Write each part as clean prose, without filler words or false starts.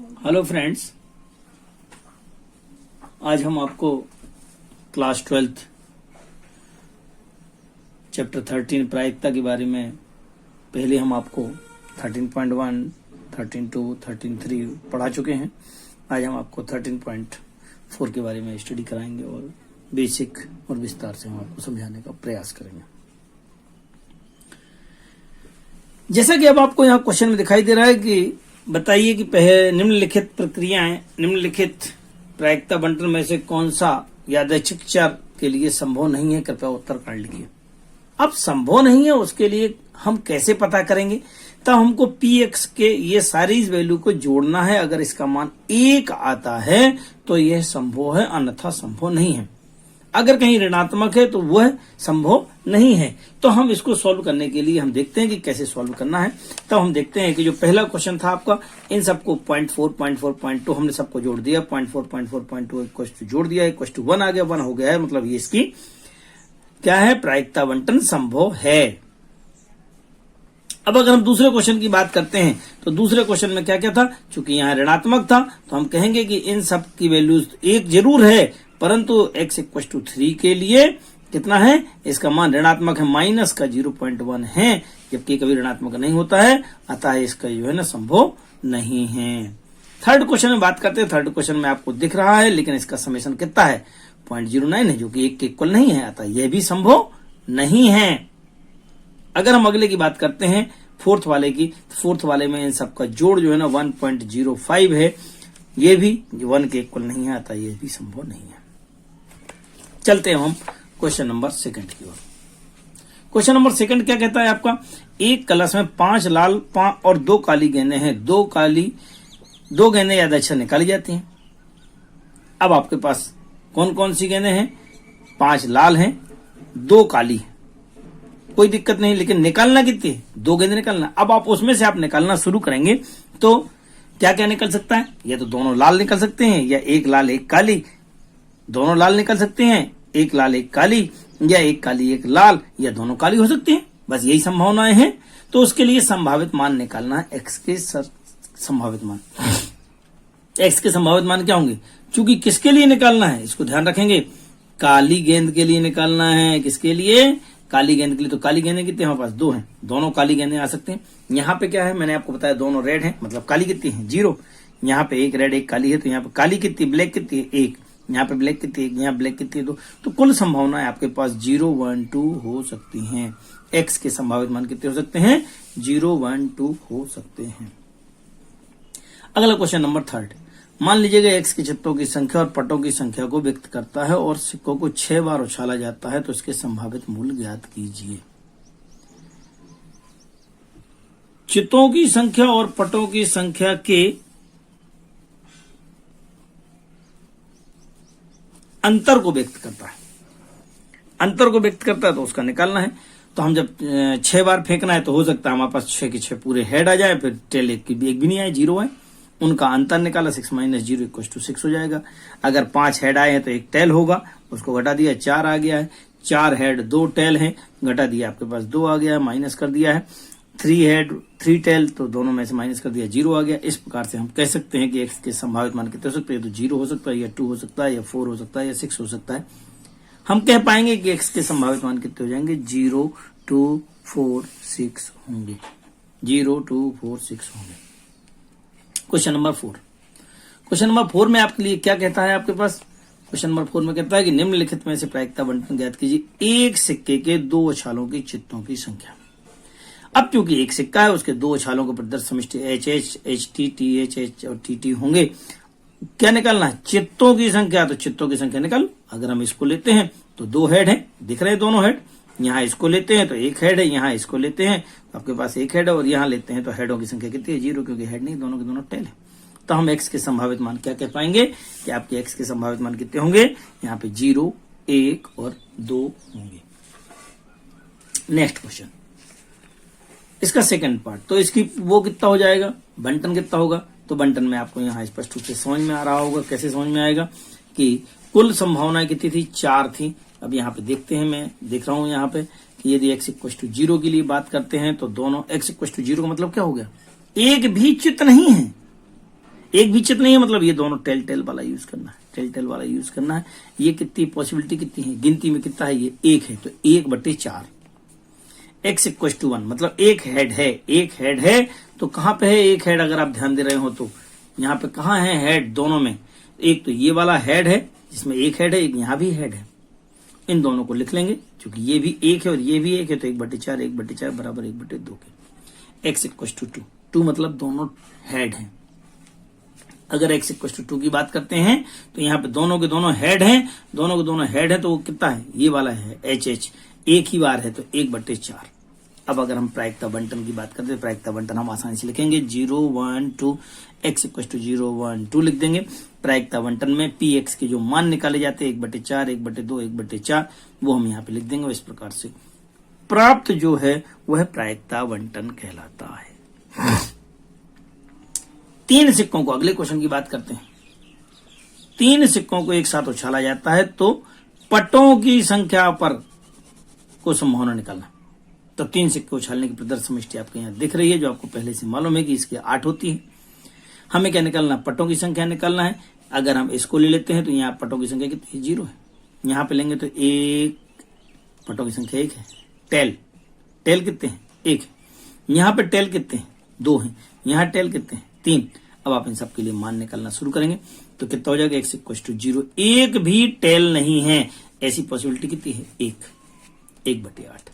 Hello friends, आज हम आपको क्लास 12th चैप्टर 13 प्रायिकता के बारे में पहले हम आपको 13.1, 13.2, 13.3 पढ़ा चुके हैं। आज हम आपको 13.4 के बारे में स्टडी कराएंगे और बेसिक और विस्तार से हम आपको समझाने का प्रयास करेंगे। जैसा कि अब आपको यहाँ क्वेश्चन में दिखाई दे रहा है कि बताइए कि निम्नलिखित प्रक्रियाएं, निम्नलिखित प्रायिकता बंटन में से कौन सा यादृच्छिक चर के लिए संभव नहीं है, कृपया उत्तर कर लिखिए। अब संभव नहीं है उसके लिए हम कैसे पता करेंगे? तब हमको px के ये सारी वैल्यू को जोड़ना है। अगर इसका मान 1 आता है तो यह संभव है, अन्यथा संभव नहीं है। अगर कहीं ऋणात्मक है तो वह संभव नहीं है। तो हम इसको सॉल्व करने के लिए हम देखते हैं कि कैसे सॉल्व करना है। तो हम देखते हैं कि जो पहला क्वेश्चन था आपका, इन सबको 0.4, 0.4, 0.2 हमने सबको जोड़ दिया। 0.4, 0.4, 0.2 इक्वल जोड़ दिया, इक्वल टू 1 आ गया, 1 हो गया है। मतलब ये इसकी क्या है, प्रायिकता बंटन संभव है। अब अगर हम दूसरे क्वेश्चन की बात करते हैं तो दूसरे क्वेश्चन में क्या क्या था, चूंकि यहाँ ऋणात्मक था तो हम कहेंगे कि इन सब की वैल्यूज 1 जरूर है, परंतु x इक्वल टू 3 के लिए कितना है, इसका मान ऋणात्मक है, माइनस का 0.1 है, जबकि कभी ऋणात्मक नहीं होता है, अतः इसका जो है ना संभव नहीं है। थर्ड क्वेश्चन में बात करते हैं। थर्ड क्वेश्चन में आपको दिख रहा है, लेकिन इसका समेशन कितना है, 0.09 है, जो कि 1 के इक्वल नहीं है, अतः यह भी संभव नहीं है। अगर हम अगले की बात करते हैं, फोर्थ वाले की, फोर्थ वाले में इन सबका जोड़ जो है ना 1.05 है, ये भी 1 के इक्वल नहीं है, अतः यह भी संभव नहीं है। चलते हैं हम क्वेश्चन नंबर 2 की ओर। क्वेश्चन नंबर 2 क्या कहता है आपका, एक कलश में 5 लाल और 2 काली गेंदें हैं। 2 गेंदें यादृच्छिक निकाली जाती हैं। अब आपके पास कौन कौन सी गेंदें हैं, 5 लाल हैं, 2 काली हैं, कोई दिक्कत नहीं, लेकिन निकालना कितनी है, 2 गेंदें निकालना। अब आप उसमें से आप निकालना शुरू करेंगे तो क्या क्या निकल सकता है, या तो दोनों लाल निकल सकते हैं, या एक लाल एक काली, दोनों लाल निकल सकते हैं, एक लाल एक काली, या एक काली एक लाल, या दोनों काली हो सकती हैं। बस यही संभावनाएं हैं। तो उसके लिए संभावित मान निकालना है, एक्स के संभावित मान। एक्स के संभावित मान क्या होंगे, चूंकि किसके लिए निकालना है इसको ध्यान रखेंगे, काली गेंद के लिए निकालना है। किसके लिए, काली गेंद के लिए। तो काली गेंदें कितनी हमारे पास 2 हैं, दोनों काली गेंदें आ सकते हैं। यहाँ पे क्या है, मैंने आपको बताया दोनों रेड हैं, मतलब काली कितनी है, 0। यहाँ पे एक रेड एक काली है, तो यहाँ पे काली कितनी, ब्लैक कितनी है, 1। यहाँ पे ब्लैक कितनी है, यहाँ ब्लैक कितनी है, 2। तो कुल संभावनाएं आपके पास 0, 1, 2 हो सकती हैं। एक्स के संभावित मान कितने हो सकते हैं, 0, 1, 2 हो सकते हैं। अगला क्वेश्चन नंबर 3। मान लीजिएगा एक्स के चित्तों की संख्या और पटों की संख्या को व्यक्त करता है और सिक्कों को 6 बार उछाला जाता है, तो इसके संभावित मूल्य ज्ञात कीजिए। चित्तों की संख्या और पटों की संख्या के अंतर को व्यक्त करता है, अंतर को व्यक्त करता है तो उसका निकालना है। तो हम जब 6 बार फेंकना है तो हो सकता है हमारे पास 6 के 6 पूरे हेड आ जाए, फिर टेल एक भी नहीं आए, 0 है। उनका अंतर निकाला, 6 - 0 इक्वल टू 6 हो जाएगा। अगर 5 हेड आए हैं तो 1 टेल होगा, उसको घटा दिया, 4 आ गया है। 4 हेड 2 टेल है, घटा दिया, आपके पास 2 आ गया है, माइनस कर दिया है। 3 हेड 3 टेल, तो दोनों में से माइनस कर दिया, 0 आ गया। इस प्रकार से हम कह सकते हैं कि एक्स के संभावित मान कितने हो सकते हैं, तो 0 हो सकता है, या 2 हो सकता है, या 4 हो सकता है, या 6 हो सकता है। हम कह पाएंगे कि एक्स के संभावित मान कितने हो जाएंगे, 0, 2, 4, 6 होंगे, 0, 2, 4, 6 होंगे। Question number 4। क्वेश्चन नंबर 4 में आपके लिए क्या कहता है, आपके पास क्वेश्चन नंबर 4 में कहता है कि निम्नलिखित में से प्रायिकता बंटन ज्ञात कीजिए। एक सिक्के के 2 उछालों की चित्तों की संख्या। अब क्योंकि एक सिक्का है, उसके 2 उछालों के प्रदर्श समष्टि HH, HT, TH और TT होंगे। क्या निकालना है, चित्तों की संख्या। तो चित्तों की संख्या निकाल। अगर हम इसको लेते हैं तो 2 हेड है, दिख रहे हैं दोनों हेड। यहाँ इसको लेते हैं तो 1 हेड है, यहाँ इसको लेते हैं तो आपके पास 1 हेड है, और यहाँ लेते हैं तो हेडों की संख्या कितनी है, 0, क्योंकि हेड नहीं, दोनों के दोनों टेल है। तो हम एक्स के संभावित मान क्या कह पाएंगे कि आपके एक्स के संभावित मान कितने होंगे, यहाँ पे 0, 1 और 2 होंगे। नेक्स्ट क्वेश्चन, इसका सेकंड पार्ट। तो इसकी वो कितना हो जाएगा, बंटन कितना होगा। तो बंटन में आपको यहाँ स्पष्ट रूप से समझ में आ रहा होगा। कैसे समझ में आएगा कि कुल संभावनाएं कितनी थी, 4 थी। अब यहाँ पे देखते हैं, मैं देख रहा हूं यहाँ पे कि यदि x इक्वल टू 0 के लिए बात करते हैं तो दोनों x इक्वल टू 0 का मतलब क्या हो गया, एक भी चित्त नहीं है, एक भी चित नहीं है, मतलब ये दोनों टेल टेल वाला यूज करना है, टेल टेल वाला यूज करना है। ये कितनी पॉसिबिलिटी कितनी है, गिनती में कितना है, ये 1 है, तो 1/4 x इक्वल टू 1, मतलब एक हेड है, एक हेड है। तो कहां पे है एक हेड, अगर आप ध्यान दे रहे हो तो यहाँ पे कहां है हेड, दोनों में। एक तो ये वाला हेड है जिसमें एक हेड है, एक यहाँ भी हेड है, इन दोनों को लिख लेंगे, क्योंकि ये भी एक है और ये भी एक है, तो 1/4 1/4 बराबर 1/2 के। x इक्वल टू 2 मतलब दोनों हेड हैं। अगर x इक्वल टू 2 की बात करते हैं तो यहाँ पे दोनों के दोनों हेड हैं, दोनों के दोनों हेड है, तो वो कितना है, ये वाला है HH, एक ही बार है, तो 1/4। अब अगर हम प्रायिकता बंटन की बात करते हैं, प्रायिकता बंटन हम आसानी से लिखेंगे 0 1 2, x इक्वल टू 0 1 2 लिख देंगे। प्रायिकता बंटन में px के जो मान निकाले जाते हैं 1/4 1/2 1/4, वो हम यहाँ पे लिख देंगे। इस प्रकार से प्राप्त जो है वह प्रायिकता बंटन कहलाता है। 3 सिक्कों को, अगले क्वेश्चन की बात करते हैं। 3 सिक्कों को एक साथ उछाला जाता है तो पटों की संख्या पर को संभावना निकालना। तो 3 सिक्के उछालने की प्रदर्शन समष्टि आपको यहाँ दिख रही है, जो आपको पहले से मालूम है कि इसकी 8 होती है। हमें क्या निकालना, पटों की संख्या निकालना है। अगर हम इसको ले लेते हैं तो यहाँ पटों की संख्या कितनी, 0 है। यहाँ पे लेंगे तो 1, पटों की संख्या 1 है। टेल कितने हैं, 1 है। यहाँ पे टेल कितने हैं, 2 हैं। यहाँ टेल कितने हैं, 3। अब आप इन सब के लिए मान निकालना शुरू करेंगे तो कितना हो जाएगा, x इक्वल टू 0। एक भी टेल नहीं है, ऐसी पॉसिबिलिटी कितनी है, 1/8।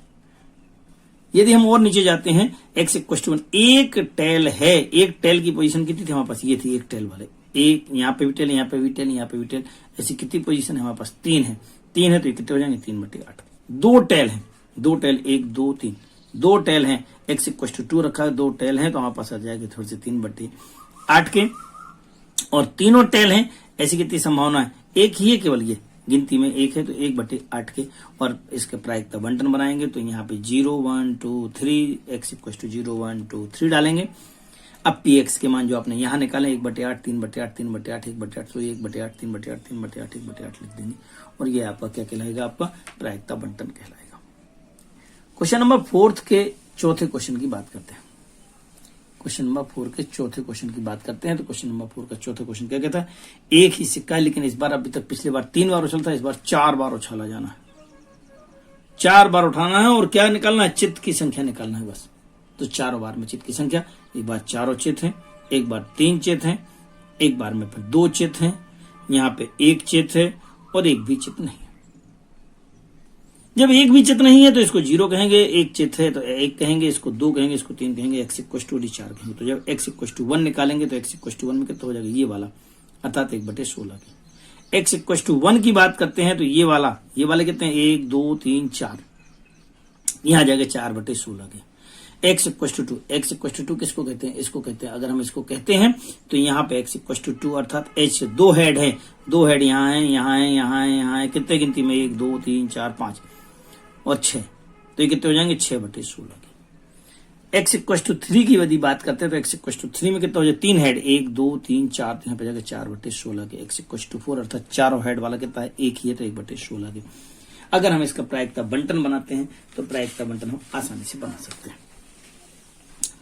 यदि हम और नीचे जाते हैं, x इक्वल टू 1, एक टेल है। एक टेल की पोजीशन कितनी थी हमारे पास, ये थी एक टेल वाले, एक यहाँ पे भी टेल, यहाँ पे भी टेल, यहाँ पे भी टेल, ऐसी कितनी पोजीशन है हमारे पास, 3 है। 3 है तो ये कितने हो जाएंगे, 3/8। 2 टेल है, 2 टेल, 1 2 3, 2 टेल है। x इक्वल टू 2 रखा है, 2 टेल है, तो हमारे पास आ जाएगा थोड़े से 3/8 के। और तीनों टेल हैं, ऐसी कितनी संभावना है, एक ही है केवल, ये गिनती में 1 है, तो 1/8 के। और इसके प्रायिकता बंटन बनाएंगे तो यहाँ पे 0 1 2 3, x इक्वल टू 0 1 2 3 डालेंगे। अब px के मान जो आपने यहाँ निकाले 1/8 3/8 3/8 1/8, तो 1/8 3/8 3/8 1/8 लिख देंगे। और ये आपका क्या कहलाएगा, आपका प्रायिकता बंटन कहलाएगा। क्वेश्चन नंबर 4 के चौथे क्वेश्चन की बात करते हैं। क्वेश्चन नंबर 4 के चौथे क्वेश्चन की बात करते हैं। तो क्वेश्चन नंबर 4 का चौथा क्वेश्चन क्या कहता है, एक ही सिक्का है, लेकिन इस बार अभी तक पिछली बार 3 बार उछलता है, इस बार 4 बार उछाला जाना है। 4 बार उठाना है और क्या निकालना है, चित्त की संख्या निकालना है बस। तो 4 बार में चित्त की संख्या, एक बार 4 चित्त है, एक बार 3 चित्त है, एक बार में फिर 2 चित्त है, यहाँ पे 1 चित्त है और एक भी चित्त नहीं है। जब एक भी चित्त नहीं है तो इसको 0 कहेंगे, एक चित्त है तो 1 कहेंगे, इसको 2 कहेंगे, इसको 3 कहेंगे, x इक्वल टू 4 कहेंगे। तो जब x इक्वल टू 1 निकालेंगे तो x इक्वल टू 1 में कितना हो जाएगा, ये वाला, अर्थात 1/16 के। x इक्वल टू 1 की बात करते हैं तो ये वाला कितने हैं, 1 2 3 4, यहाँ आ जाएगा 4/16 के। x equal to 2, x equal to 2 किसको कहते हैं, इसको कहते हैं। अगर हम इसको कहते हैं तो यहाँ पे x इक्वल टू 2 अर्थात h 2 हेड है, 2 हेड यहाँ है, यहाँ है, यहाँ है, यहाँ है, कितने गिनती में 1 2 3 4 5 और 6, तो ये कितने हो जाएंगे, 6/16 के। x इक्वल टू 3 की यदि बात करते हैं तो x इक्वल टू 3 में कितना हो जाए, 3 हेड, 1 2 3 4, तो यहाँ पे जाएगा 4/16 के। x इक्वल टू 4 अर्थात 4 हेड वाला कितना है, 1 ही है, तो 1/16 के। अगर हम इसका प्रायिकता बंटन बनाते हैं तो प्रायिकता बंटन हम आसानी से बना सकते हैं।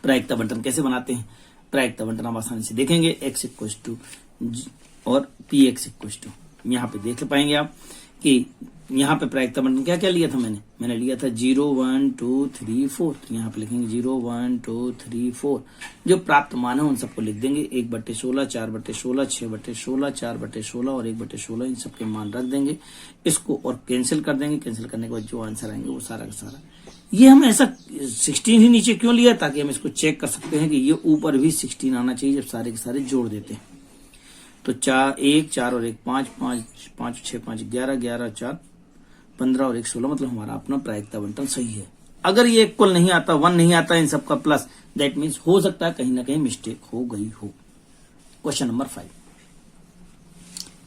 प्रायिकता बंटन कैसे बनाते हैं, प्रायिकता बंटन हम आसानी से देखेंगे। x इक्वल टू और px इक्वल टू, यहाँ पे देख पाएंगे आप कि यहाँ पे प्रायिकता बंटन क्या क्या लिया था मैंने लिया था 0 1 2 3 4, तो यहाँ पे लिखेंगे 0 1 2 3 4। जो प्राप्त मान है उन सबको लिख देंगे, 1/16 4/16 6/16 4/16 और 1/16, इन सबके मान रख देंगे। इसको और कैंसिल कर देंगे, कैंसिल करने के बाद जो आंसर आएंगे वो सारा का सारा। ये हम ऐसा 16 ही नीचे क्यों लिया, ताकि हम इसको चेक कर सकते हैं कि ये ऊपर भी 16 आना चाहिए जब सारे के सारे जोड़ देते हैं। तो 4 1 4 और 1 5 5 5 6 5 11 11 4 15 और 1 16, मतलब हमारा अपना प्रायिकता बंटन सही है। अगर ये इक्वल नहीं आता, 1 नहीं आता इन सबका प्लस, दैट मीन्स हो सकता है कहीं ना कहीं मिस्टेक हो गई हो। क्वेश्चन नंबर 5,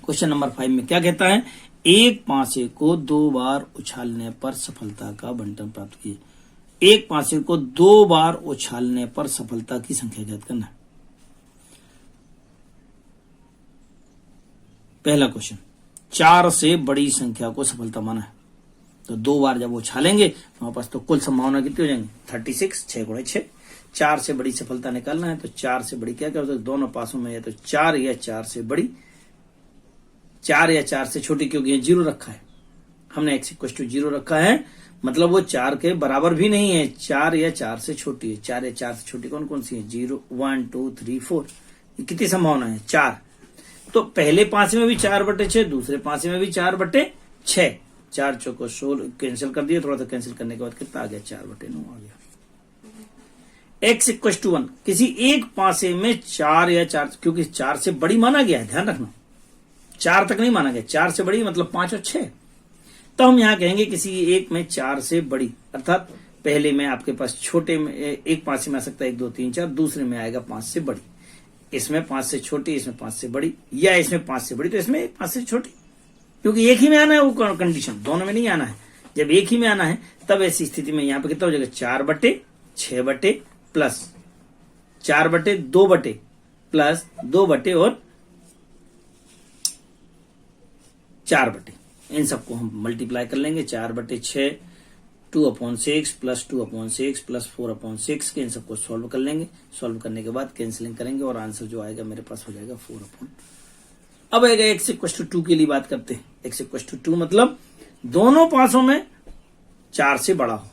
क्वेश्चन नंबर 5 में क्या कहता है, एक पांसे को 2 बार उछालने पर सफलता का बंटन प्राप्त कीजिए। एक पांसे को 2 बार उछालने पर सफलता की संख्या ज्ञात करना है। पहला क्वेश्चन, 4 से बड़ी संख्या को सफलता माना है, तो 2 बार जब वो उछालेंगे तो हमारे पास तो कुल संभावना कितनी हो जाएंगी, 36, 6 गुणे 6, 4 से बड़ी सफलता निकालना है तो 4 से बड़ी क्या क्या होता है, दोनों पासों में या तो 4 या 4 से बड़ी, 4 या 4 से छोटी, क्योंकि ये 0 रखा है, हमने x इक्वल टू 0 रखा है, मतलब वो 4 के बराबर भी नहीं है, 4 या 4 से छोटी है। 4 या 4 से छोटी कौन कौन सी है, 0, 1, 2, 3, 4, ये कितनी संभावना है, 4। तो पहले पांचे में भी 4/6, दूसरे पांचे में भी 4/6, 4 चौको 16 कैंसिल कर दिया, थोड़ा सा कैंसिल करने के बाद कितना आ गया, 4/9 आ गया। x इक्वल टू 1, किसी एक पासे में 4 या 4, क्योंकि 4 से बड़ी माना गया है, ध्यान रखना 4 तक नहीं माना गया, 4 से बड़ी मतलब 5 और 6, तो हम यहां कहेंगे किसी एक में 4 से बड़ी, अर्थात पहले में आपके पास छोटे में एक पासे में आ सकता है 1, 2, 3, 4, दूसरे में आएगा 5 से बड़ी, इसमें 5 से छोटी, इसमें 5 से बड़ी, या इसमें 5 से बड़ी तो इसमें 5 से छोटी, क्योंकि एक ही में आना है वो कंडीशन, दोनों में नहीं आना है। जब एक ही में आना है तब ऐसी स्थिति में यहां पर कितना हो जाएगा, 4/6 प्लस 4/2 प्लस 2 और 4, इन सबको हम मल्टीप्लाई कर लेंगे, 4/6 2/6 प्लस 2/6 प्लस 4/6 के, इन सबको सॉल्व कर लेंगे, सॉल्व करने के बाद कैंसिलिंग करेंगे और आंसर जो आएगा मेरे पास हो जाएगा 4। अब आएगा x इक्वल टू 2 के लिए बात करते हैं। x इक्वल टू 2 मतलब दोनों पासों में 4 से बड़ा हो,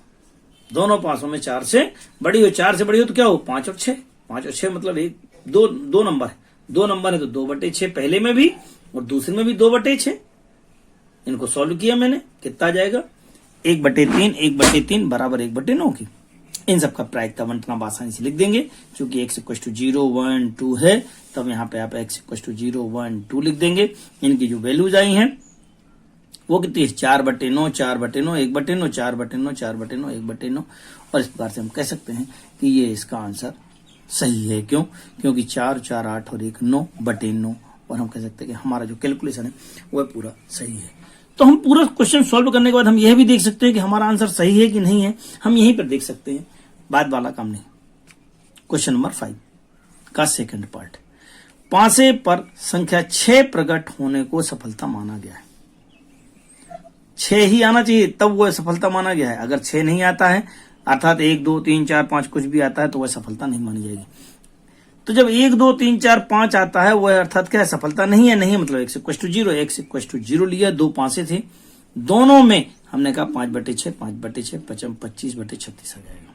दोनों पासों में 4 से बड़ी हो, 4 से बड़ी हो तो क्या हो, 5 और 6, 5 और 6 मतलब एक दो नंबर है, 2 नंबर है तो 2/6 पहले में भी और दूसरे में भी 2/6, इनको सॉल्व किया मैंने, कितना आ जाएगा 1/3, 1/3 बराबर 1/9 की। इन सबका प्रायिकता बंटना आसानी से लिख देंगे, क्योंकि x इक्वल टू 0, 1, 2 है, तब यहाँ पे आप x इक्वल टू 0, 1, 2 लिख देंगे। इनकी जो वैल्यूज आई हैं वो कितनी है, 4/9, 4/9, 1/9, 4/9, 4/9, 1/9, और इस प्रकार से हम कह सकते हैं कि ये इसका आंसर सही है। क्यों, क्योंकि 4, 4, 8 और 1, 9/9, और हम कह सकते हैं कि हमारा जो कैलकुलेशन है वह पूरा सही है। तो हम पूरा क्वेश्चन सॉल्व करने के बाद हम यह भी देख सकते हैं कि हमारा आंसर सही है कि नहीं है, हम यहीं पर देख सकते हैं, बाद वाला काम नहीं। क्वेश्चन नंबर 5 का सेकंड पार्ट, पांसे पर संख्या 6 प्रकट होने को सफलता माना गया है। 6 ही आना चाहिए तब वह सफलता माना गया है, अगर 6 नहीं आता है अर्थात 1, 2, 3, 4, 5 कुछ भी आता है तो वह सफलता नहीं मानी जाएगी। तो जब 1, 2, 3, 4, 5 आता है वह अर्थात क्या है, सफलता नहीं है, नहीं मतलब x equal to 0, x equal to 0 लिया, 2 पांसे थे, दोनों में हमने कहा 5/6, 5/6, 25/36 आ जाएगा।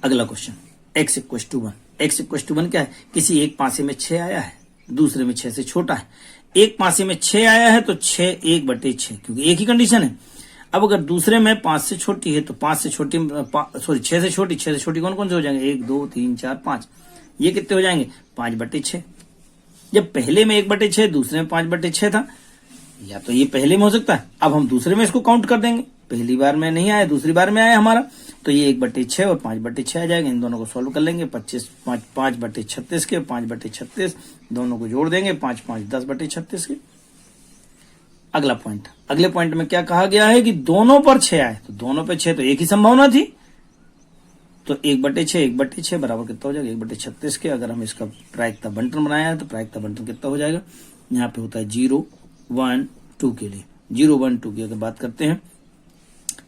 अगला question x equal to 1, x equal to 1 क्या है, किसी एक पासे में 6 आया है, दूसरे में 6 से छोटा है, एक पासे में 6 आया है तो 6 1/6, क्योंकि एक ही कंडीशन है। अब अगर दूसरे में 5 से छोटी है तो 5 से छोटी, सॉरी 6 से छोटी, 6 से छोटी कौन कौन से हो जाएंगे, 1, 2, 3, 4, 5, ये कितने हो जाएंगे, 5/6। जब पहले में 1/6, दूसरे में 5/6 था, या तो ये पहले में हो सकता है, अब हम दूसरे में इसको काउंट कर देंगे, पहली बार में नहीं आया, दूसरी बार में आया हमारा, तो ये 1/6 और 5/6 आ जाएगा, इन दोनों को सॉल्व कर लेंगे, 5/36 के 5/36 दोनों को जोड़ देंगे, 5, 5, 10/36 के। अगला पॉइंट, अगले पॉइंट में क्या कहा गया है कि दोनों पर 6 आए, तो दोनों पर 6 तो एक ही संभावना थी, तो 1/6, 1/6 बराबर कितना हो जाएगा, 1/36 के। अगर हम इसका प्रायिकता बंटन बनाया है तो प्रायिकता बंटन कितना हो जाएगा, यहाँ पे होता है 0, 1, 2 के लिए, 0, 1, 2 की अगर बात करते हैं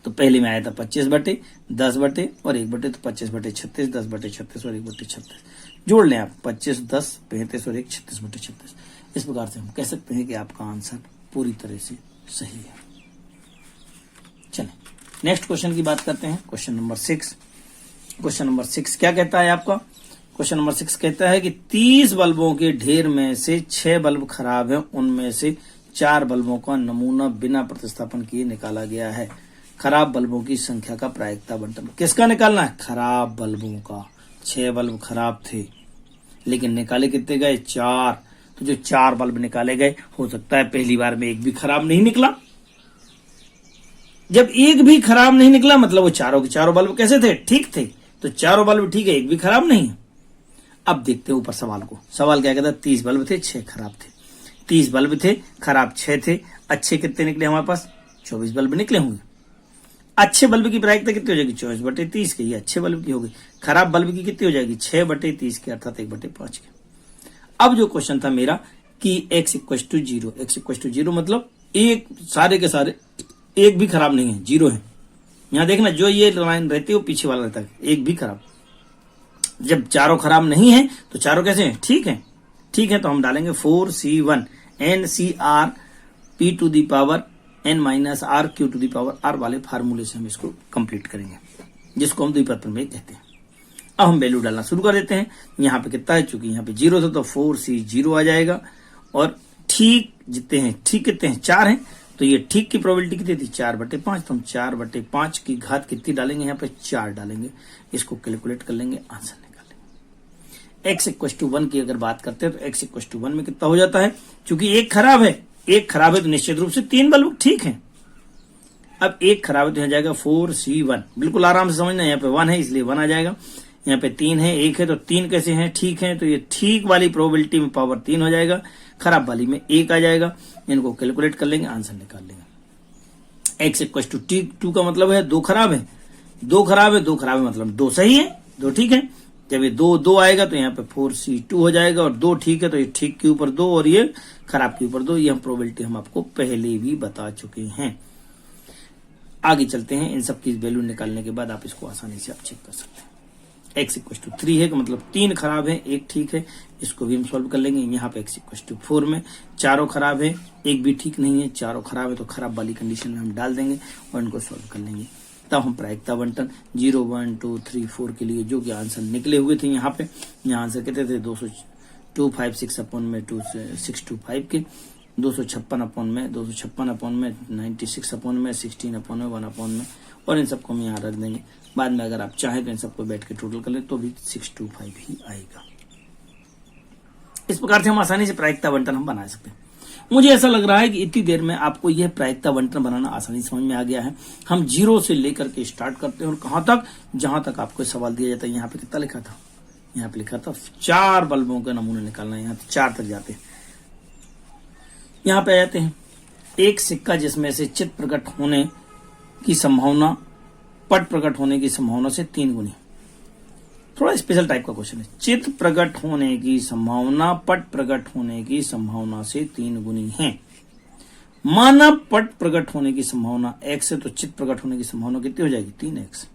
तो पहले में आया था 25/10 और 1/, तो 25/36, 10/36 और 1/36 जोड़ लें आप, 25, 10, 35 और 1, 36/36। इस प्रकार से हम कह सकते हैं कि आपका आंसर पूरी तरह से सही है। चलें नेक्स्ट क्वेश्चन की बात करते हैं, क्वेश्चन नंबर 6। क्वेश्चन नंबर 6 क्या कहता है आपका, क्वेश्चन नंबर 6 कहता है कि 30 बल्बों के ढेर में से 6 बल्ब खराब हैं, उनमें से 4 बल्बों का नमूना बिना प्रतिस्थापन किए निकाला गया है। खराब बल्बों की संख्या का प्रायिकता बंटन किसका निकालना है, खराब बल्बों का। 6 बल्ब खराब थे लेकिन निकाले कितने गए, 4, तो जो 4 बल्ब निकाले गए, हो सकता है पहली बार में एक भी खराब नहीं निकला। जब एक भी खराब नहीं निकला मतलब वो चारों के चारों बल्ब कैसे थे, ठीक थे, तो चारों बल्ब ठीक है, एक भी खराब नहीं है। अब देखते हैं ऊपर सवाल को, सवाल क्या कहता है, 30 बल्ब थे, 6 खराब थे। 30 बल्ब थे, खराब 6 थे, अच्छे कितने निकले हमारे पास, 24 बल्ब निकले होंगे। अच्छे बल्ब की प्रायिकता कितनी हो जाएगी, 24/30 की, ये अच्छे बल्ब की होगी। खराब बल्ब की कितनी हो जाएगी, 6/30 की, अर्थात 1/5 की। अब जो क्वेश्चन था मेरा कि x equal to 0, x equal to 0 मतलब एक, सारे के सारे एक भी खराब नहीं है, 0 है, यहाँ देखना जो ये लाइन रहती है वो पीछे वाला रहता है, एक भी खराब। जब चारों खराब नहीं है तो चारों कैसे हैं, ठीक है, ठीक है। तो हम डालेंगे 4C1 NCR P to the power N minus R Q to the power R वाले फार्मूले से हम इसको कंप्लीट करेंगे, जिसको हम द्विपद प्रमेय कहते हैं। अब हम वैल्यू डालना शुरू कर देते हैं। यहाँ पे कितना है, चूंकि यहाँ पे 0 था तो 4C 0 आ जाएगा, और ठीक जितने हैं, ठीक कितने हैं, 4 हैं, तो ये ठीक की प्रोबेबिलिटी कितनी थी, 4/5। तो हम 4/5 की घात कितनी डालेंगे, यहाँ पे 4 डालेंगे। इसको कैलकुलेट कर लेंगे, आंसर निकालेंगे। x = 1 की अगर बात करते हैं तो x = 1 में कितना हो जाता है, चूंकि एक खराब है तो निश्चित रूप से 3 बल्ब ठीक है। अब एक खराब है तो यहाँ जाएगा 4C1, बिल्कुल आराम से समझना, यहाँ पे 1 है इसलिए 1 आ जाएगा, यहाँ पे 3 है, 1 है, तो 3 कैसे हैं, ठीक है, तो ये ठीक वाली प्रोबेबिलिटी में पावर 3 हो जाएगा, खराब वाली में 1 आ जाएगा। इनको कैलकुलेट कर लेंगे, आंसर निकाल लेंगे। x = 2 का मतलब है 2 खराब है, 2 खराब है, 2 खराब है मतलब 2 सही है, 2 ठीक है। जब ये 2 आएगा तो यहाँ पे 4C2 हो जाएगा, और 2 ठीक है तो ये ठीक के ऊपर 2 और ये खराब के ऊपर 2। ये प्रोबेबिलिटी हम आपको पहले भी बता चुके हैं। आगे चलते हैं, इन सब की वैल्यू निकालने के बाद आप इसको आसानी से आप चेक कर सकते हैं। x = 3 है, मतलब 3 खराब है, 1 ठीक है, इसको भी हम सॉल्व कर लेंगे। यहाँ पे x = 4 में चारों खराब है, 1 भी ठीक नहीं है, चारों खराब है, तो खराब वाली कंडीशन में हम डाल देंगे और इनको सॉल्व कर लेंगे। तब हम प्रायिकता बंटन 0, 1, 2, 3, 4 के लिए जो कि आंसर निकले हुए थे, यहाँ पे आंसर कितने थे, 256 अपॉन में 625 के, 256 अपॉन में 96 अपॉन में 16 अपॉन में 1 अपॉन में, और इन सबको हम यहाँ रख देंगे। बाद में अगर आप चाहें तो इन सबको बैठ के टोटल कर ले तो भी 625 ही आएगा। इस प्रकार से हम आसानी से प्रायिकता बंटन हम बना सकते हैं। मुझे ऐसा लग रहा है कि इतनी देर में आपको यह प्रायिकता बंटन बनाना आसानी समझ में आ गया है। हम 0 से लेकर के स्टार्ट करते हैं और कहां तक, जहां तक आपको सवाल दिया जाता है। यहाँ पे कितना लिखा था, यहाँ पे लिखा था 4 बल्बों का नमूना निकालना है, यहाँ 4 तक जाते हैं। यहाँ पे आ जाते हैं, एक सिक्का जिसमें से चित्त प्रकट होने की संभावना पट प्रकट होने की संभावना से 3 गुनी। थोड़ा स्पेशल टाइप का क्वेश्चन है। चित्त प्रकट होने की संभावना पट प्रकट होने की संभावना से 3 गुनी है। माना पट प्रकट होने की संभावना x है, तो चित्त प्रकट होने की संभावना कितनी हो जाएगी, 3x।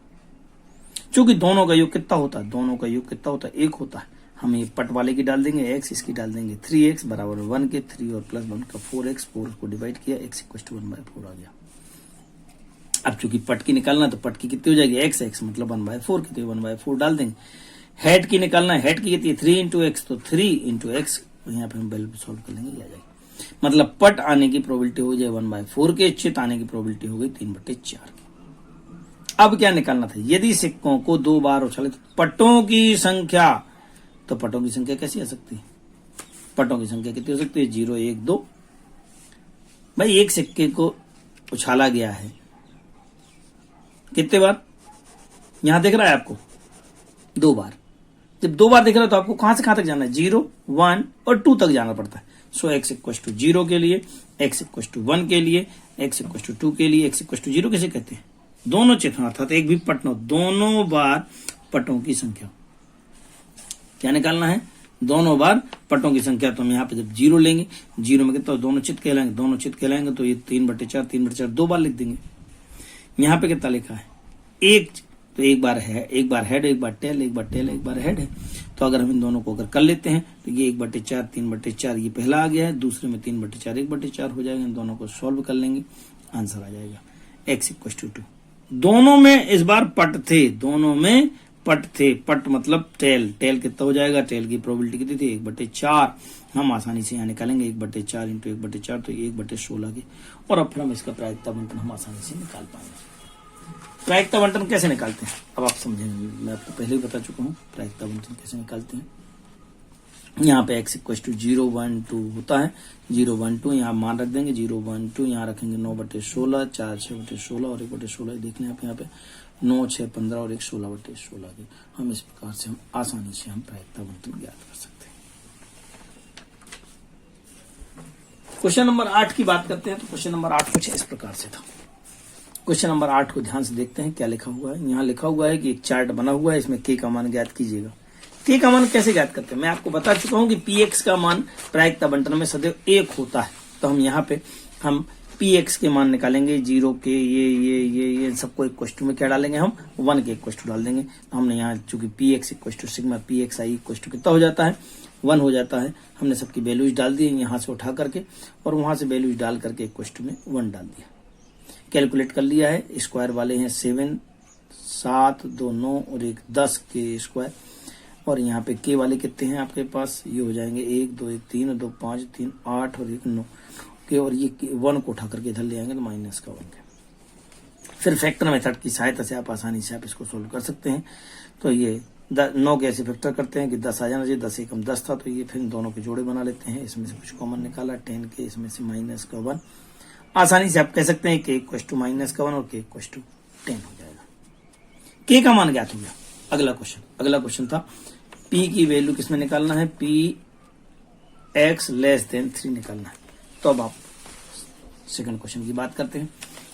चूंकि दोनों का योग कितना होता है, दोनों का योग कितना होता है, 1 होता है। हम ये पट वाले की डाल देंगे x, इसकी डाल देंगे 3x बराबर 1 के, 3 और प्लस 1 का 4x, 4 को डिवाइड किया, x = 1/4 आ गया। अब चूंकि पट की निकालना तो पट की कितनी हो जाएगी, x मतलब 1/4 कितनी, 1/4 डाल देंगे। हेड की निकालना है, हेड की कितनी 3 × x, तो 3 × x, यहाँ पे हम वैल्यू सॉल्व कर लेंगे, ये आ जाएगी। मतलब पट आने की प्रोबेबिलिटी हो जाए 1/4 के, चित आने की प्रोबेबिलिटी हो गई 3/4 की। अब क्या निकालना था, यदि सिक्कों को 2 बार उछाले तो पटों की संख्या, तो पटों की संख्या कैसी आ सकती है, पटों की संख्या कितनी हो सकती है, 0, 1, 2। भाई एक सिक्के को उछाला गया है कितने बार, यहां दिख रहा है आपको 2 बार। जब 2 बार दिख रहा है तो आपको कहां से कहां तक जाना है, 0, 1 और 2 तक जाना पड़ता है। सो x = 0 के लिए, x = 1 के लिए, x = 2 के लिए, x = 0 कैसे कहते हैं, दोनों चिन्ह अर्थात एक भी पट न हो, दोनों बार पटों की संख्या क्या निकालना है, दोनों बार पटों की संख्या। तो हम यहाँ पे जब 0 लेंगे, 0 में कितना, दोनों चित्त कहलाएंगे, दोनों चित्त कहलाएंगे, तो ये 3/4 2 बार लिख देंगे। यहाँ पे कितना लिखा है, 1, तो एक बार हेड, एक बार टेल, एक बार टेल, एक बार हेड है। तो अगर हम इन दोनों को अगर कर लेते हैं तो ये 1/4 3/4 ये पहला आ गया है, दूसरे में 3/4 1/4 हो जाएगा। इन दोनों को सॉल्व कर लेंगे, आंसर आ जाएगा x = 2। दोनों में इस बार पट थे, दोनों में पट थे, पट मतलब टेल, टेल कितना हो जाएगा, टेल की प्रोबेबिलिटी कितनी थी, 1/4। हम आसानी से यहाँ निकालेंगे, 1/4 × 1/4 तो 1/16 की, और अब फिर हम इसका प्रायिकता बंटन हम आसानी से निकाल पाएंगे। प्रायिकता बंटन कैसे निकालते हैं अब आप समझेंगे, मैं आपको पहले ही बता चुका हूँ प्रायिकता बंटन कैसे निकालते हैं। यहाँ पे x = 0, 1, 2 होता है, 0, 1, 2 यहाँ मान रख देंगे, 0, 1, 2 यहाँ रखेंगे 9/16, 4, 6/16 और 1/16 देख लें आप यहाँ पे 9, 6, 15 और 1 16/16 के। हम इस प्रकार से हम आसानी से हम प्रायिकता बंटन ज्ञात कर सकते हैं। क्वेश्चन नंबर 8 की बात करते हैं तो क्वेश्चन नंबर 8 कुछ इस प्रकार से था। क्वेश्चन नंबर 8 को ध्यान से देखते हैं क्या लिखा हुआ है। यहाँ लिखा हुआ है कि एक चार्ट बना हुआ है, इसमें k का मान ज्ञात कीजिएगा। k का मान कैसे ज्ञात करते हैं, मैं आपको बता चुका हूं कि px का मान प्रायिकता बंटन में सदैव 1 होता है। तो हम यहाँ पे हम पी एक्स के मान निकालेंगे, 0 के ये सबको इक्वल टू में क्या डालेंगे हम, 1 के इक्वल टू डाल देंगे। तो हमने यहाँ चूंकि P x equal to sigma P x i equal to कितना हो जाता है, 1 हो जाता है। हमने सबकी वैल्यूज डाल दी यहाँ से उठा करके और वहां से वैल्यूज डाल करके इक्वल टू में 1 डाल दिया। कैलकुलेट कर लिया है। स्क्वायर वाले हैं 7, 7, 2 9 और 1 10 के स्क्वायर। और यहाँ पे के वाले कितने हैं आपके पास, ये हो जाएंगे 1 2 1 3 2 5 3 8 और 1 9 के, और ये 1 को उठा करके इधर ले आएंगे तो माइनस का 1 के। फिर फैक्टर मेथड की सहायता से आप आसानी से आप इसको सोल्व कर सकते हैं। तो ये 9 के ऐसे फैक्टर करते हैं कि 10 आ जाना चाहिए, 10 एकम 10 था, तो ये फिर दोनों के जोड़े बना लेते हैं। इसमें से कुछ कॉमन निकाला 10 के, इसमें से माइनस का 1। आसानी से आप कह सकते हैं के इक्वल टू माइनस का 1 और के इक्वल टू 10 हो जाएगा। के का मान ज्ञात हो गया। अगला क्वेश्चन था पी की वैल्यू किसमें निकालना है, पी एक्स लेस देन 3 निकालना है। तो अब आप सेकंड क्वेश्चन की बात करते हैं।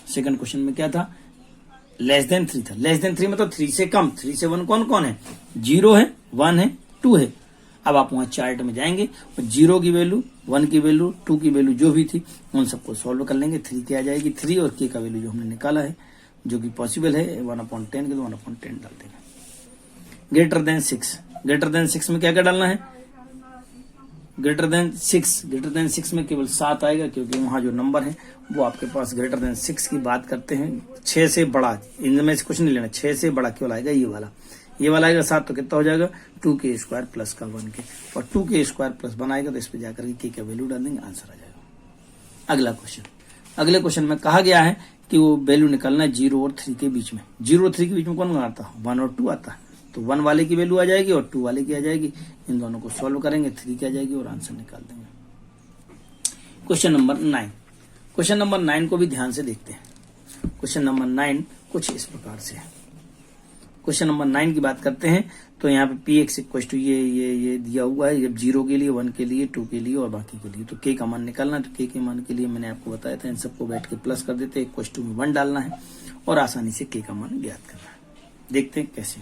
सेकंड क्वेश्चन में क्या था, लेस देन 3 था। लेस देन 3 मतलब 3 से कम। 3 से 1 कौन कौन है, 0 है, 1 है, 2 है। अब आप वहां चार्ट में जाएंगे और 0 की वैल्यू, 1 की वैल्यू, 2 की वैल्यू जो भी थी उन सबको सॉल्व कर लेंगे। 3 की आ जाएगी 3 और के का वैल्यू जो हमने निकाला है जो कि पॉसिबल है 1/10 के, तो 1/10 डाल देंगे। ग्रेटर देन 6, ग्रेटर देन 6 में क्या क्या डालना है, ग्रेटर देन 6 में केवल 7 आएगा क्योंकि वहां जो नंबर है वो आपके पास ग्रेटर देन 6 की बात करते हैं। 6 से बड़ा, इनमें से कुछ नहीं लेना, 6 से बड़ा केवल आएगा ये वाला आएगा 7, तो कितना हो जाएगा 2 के स्क्वायर प्लस का 1 के, और 2 के स्क्वायर प्लस 1 आएगा तो इस पे जाकर के का वैल्यू डाल देंगे, आंसर आ जाएगा। अगला क्वेश्चन, अगले क्वेश्चन में कहा गया है कि वो वैल्यू निकालना है 0 और 3 के बीच में। 0 और 3 के बीच में कौन आता है, 1 और 2 आता है। तो 1 वाले की वैल्यू आ जाएगी और 2 वाले की आ जाएगी। इन दोनों को सॉल्व करेंगे, 3 की आ जाएगी और आंसर निकाल देंगे। क्वेश्चन नंबर 9, क्वेश्चन नंबर 9 को भी ध्यान से देखते हैं। क्वेश्चन नंबर 9 कुछ इस प्रकार से है। क्वेश्चन नंबर 9 की बात करते हैं तो यहाँ पे पी एक्स इक्वल टू ये दिया हुआ है, जब 0 के लिए, 1 के लिए, 2 के लिए और बाकी के लिए। तो के का मान निकालना है। तो के मान के लिए मैंने आपको बताया था इन सबको बैठ के प्लस कर देते हैं, इक्वल टू में 1 डालना है और आसानी से के का मान ज्ञात करना है। देखते हैं कैसे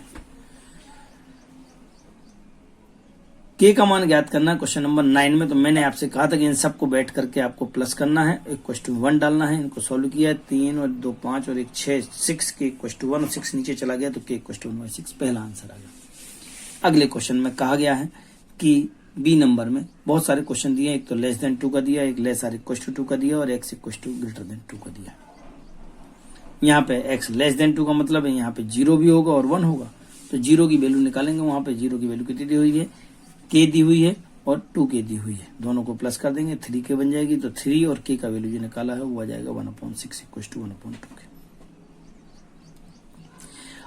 के का मान ज्ञात करना। क्वेश्चन नंबर 9 में तो मैंने आपसे कहा था कि इन सबको बैठ करके आपको प्लस करना है, इक्वल टू 1 डालना है। इनको सॉल्व किया है, 3 और 2 5 और 1 6 के इक्वल टू 1 और 6 नीचे चला गया तो के इक्वल टू 1/6 पहला आंसर आ गया। अगले क्वेश्चन में कहा गया है कि बी नंबर में बहुत सारे क्वेश्चन दिए, एक तो लेस देन 2 का दिया, एक लेस आर इक्वल टू 2 का दिया और x equal to greater than 2 का दिया। यहाँ पे एक्स लेस देन 2 का मतलब है यहाँ पे 0 भी होगा और 1 होगा, तो 0 की वैल्यू निकालेंगे। वहां पे 0 की वैल्यू कितनी दी हुई है, के दी हुई है और 2 के दी हुई है, दोनों को प्लस कर देंगे, 3 के बन जाएगी। तो 3 और के का वैल्यू जो निकाला है वो आ जाएगा 1/6 इक्वल टू 1/2 के।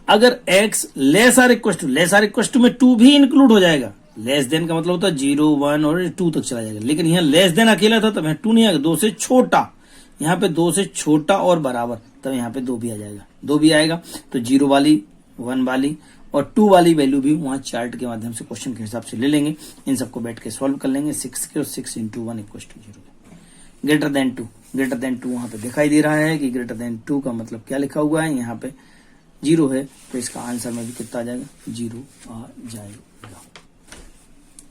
अगर x less or equal to में 2 भी इंक्लूड हो जाएगा, लेस देन का मतलब होता है 0 1 और 2 तक चला जाएगा, लेकिन यहाँ लेस देन अकेला था तब यहाँ 2 नहीं आएगा, 2 से छोटा, यहाँ पे 2 से छोटा और बराबर, तब यहाँ पे 2 भी आ जाएगा, 2 भी आएगा। तो 0 वाली, 1 वाली और 2 वाली वैल्यू भी वहां चार्ट के माध्यम से क्वेश्चन के हिसाब से ले लेंगे। इन सबको बैठ के सॉल्व कर लेंगे, 6 के और 6 into 1 equal to 0। Greater than 2 वहां पे दिखाई दे रहा है कि ग्रेटर देन 2 का मतलब क्या लिखा हुआ है, यहाँ पे 0 है तो इसका आंसर में भी कितना आ जाएगा, 0 आ जाएगा।